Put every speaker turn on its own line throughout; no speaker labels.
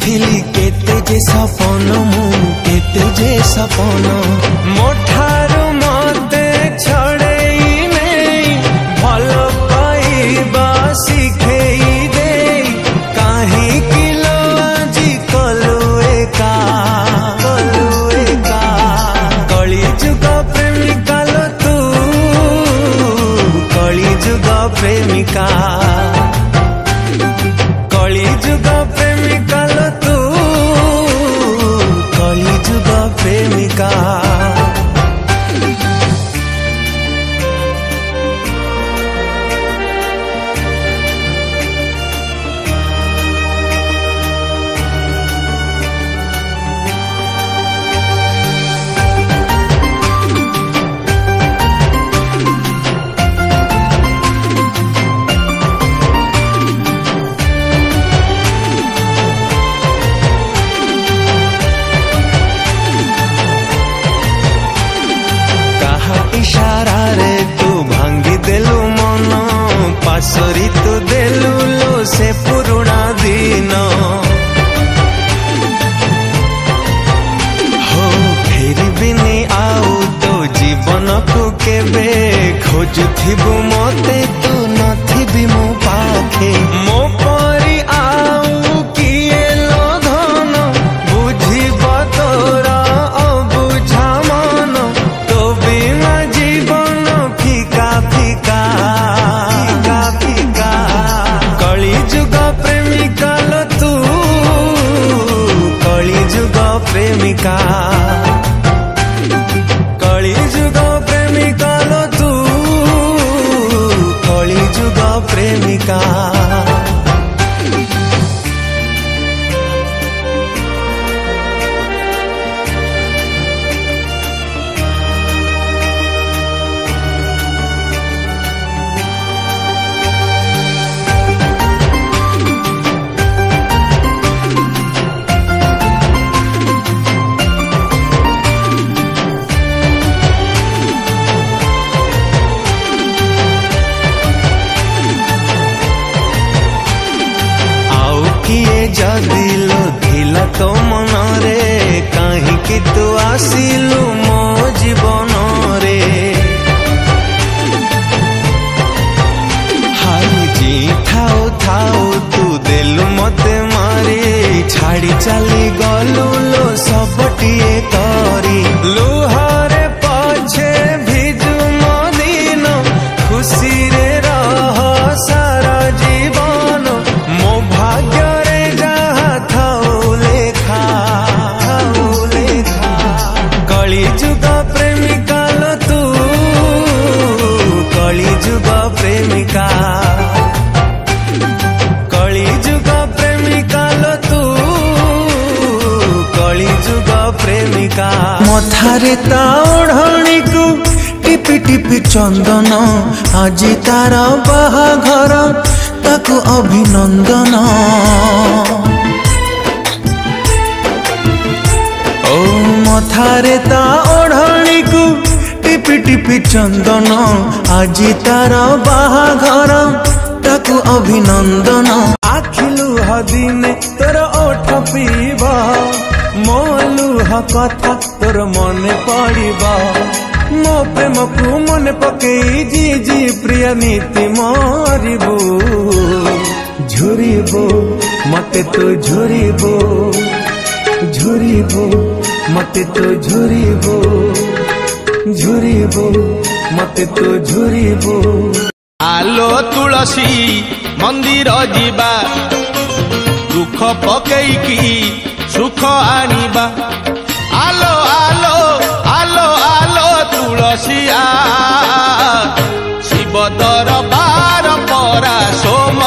देखिली केते जे सपन मु केते जे सपन मोठारू मते छड़ेई नहीं भल पाइबा शिखेई दे काहे किलो आजी कलु एका कली जुग प्रेमिका लो तू कली जुग प्रेमिका कली जुग प्रेमिका लो तू कली जुग प्रेमिका इशारा रे तू भांगी देलु मन पासरी तू देलु लो से पुरुणा दिन हो फेर बिनी आउ तो जीवन को केबे खोजुथिबु मते तू नथिबी मो पाखे मो परी आउ किए लो धन बुझिब तोरा अबुझा मन तो बिना जीवन फीका फीका फीका फीका कली जुग प्रेमिका लो तू कली जुग प्रेमिका कली जुग प्रेमिका लो तू कली जुग प्रेमिका जदि लो थिला तो मन रे कहीं तू आसिलु मो जीवन रे हाई जी थाओ थाओ तू देलु मते मारी छाड़ी चली गलु लो सबटिए करी लुहारे पछे भिजु मदिन खुशी रे रह सारा जीवन मो भाग्य कली जुग प्रेमिका लो तू कली जुग प्रेमिका कली जुग प्रेमिका लो तू कली जुग प्रेमिका मथारे ता ओढ़णी को टिपि टिपि चंदन आजी तार बाहाघर ताकू अभिनंदन ओ मथारे ता ओढ़णी को टिपि टिपि चंदन आजी तार बाहाघर ताकू अभिनंदन आखिलु हदिने तोर ओठ पीबा मोलुह कथा तोर मने पड़िबा मो प्रेम को मन पकई जी जी प्रिय नीति मारिबो झुरिबो मते तो झुरिबो झुरिबो मते तो झुरिबो झुरिबो मते तो झुरिबो
आलो तुलसी मंदिर जीवा दुख पकई की सुख आनिबा आलो आलो आलो आलो तुलसिया शिव दरबार परा सोम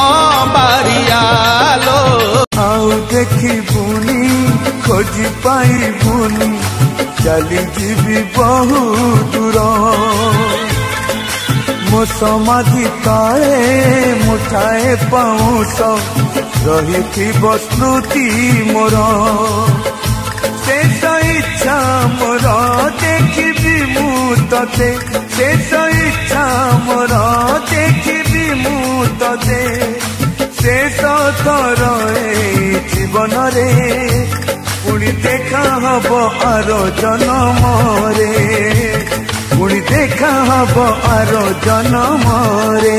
बारियालो
आउ देखी बुनी खोजी पाई बुनी चली जीवी बहु दूर मो समाधि तले मुठाए पाऊस रही स्मृति मोर शेष इच्छा मोर देखी मु ते शेष इच्छा मोर देखी मु ते शेष थर जीवन रे पुणी देखा हब आर जन्म रे पुणी देखा हब आर जन्म रे।